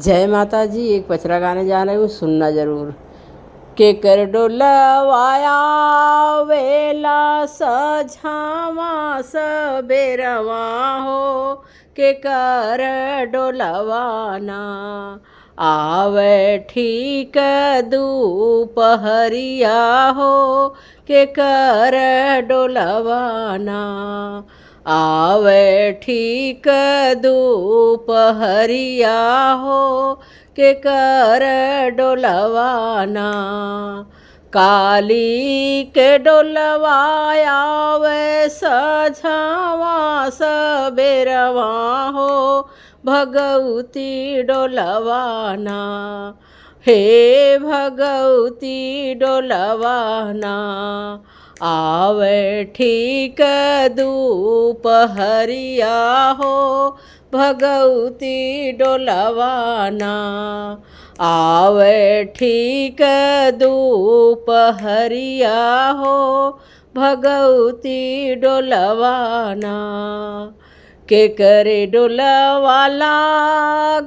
जय माता जी। एक पचरा गाने जा रही हूँ, सुनना ज़रूर। के कर डोलवाया वेला सझावा सबेरवा हो, के कर डोलवाना आवे ठीक दोपहरिया हो, के कर डोलवाना आवे ठीक दोपहरिया हो, के कर डोलवाना काली के डोलवाया वे सझावा सबेरवा हो, भगवती डोलवाना हे भगवती डोलवाना आवे ठीक दोपहरिया हो, भगवती डोलवाना आवे ठीक दोपहरिया हो, भगवती डोलवाना के करे डोलवाला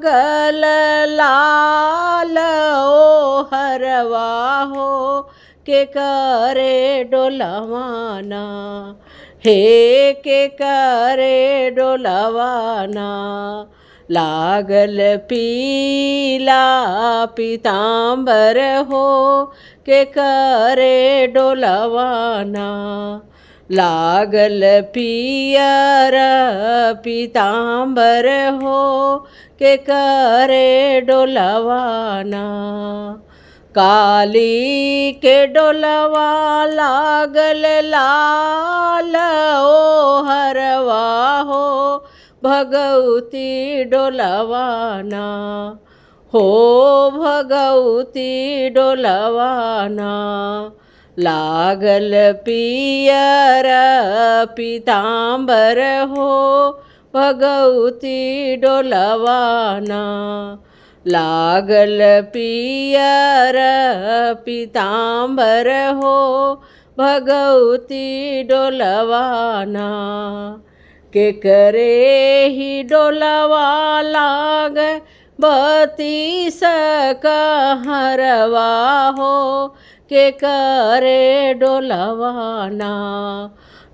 गल लाल ओ हरवा हो, के करे डोलवाना हे के करे डोलवाना लागल पीला पीताम्बर हो, के करे डोलवाना लागल पियर पीताम्बर हो, के करे डोलवाना काली के डोलवा लागल लाल ओ हरवा हो, भगवती डोलवाना हो भगवती डोलवाना लागल पियर पीताम्बर हो, भगवती डोलवाना लागल पियर पीताम्बर हो, भगवती डोलवाना के करे ही डोलवा लाग बतीस कहरवा हो, के करे डोलवाना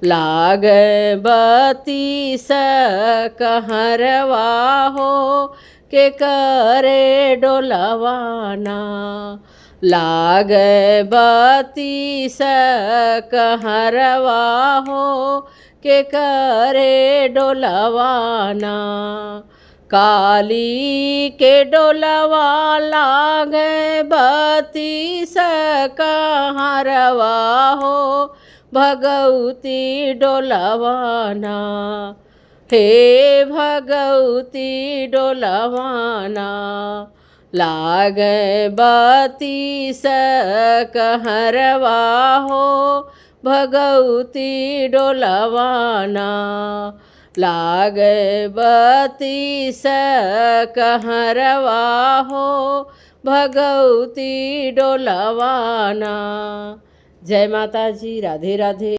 लाग बतीस कहरवा हो, के करे डोलवाना लाग बतीस कहरवा हो, के करे डोलवाना काली के डोलवा लाग बतीस कहरवा हो, भगवती डोलवाना हे भगवती डोलवाना लाग बतीस कहरवा हो, भगवती डोलवाना लाग बतीस कहरवा हो, भगवती डोलवाना। जय माता जी। राधे राधे।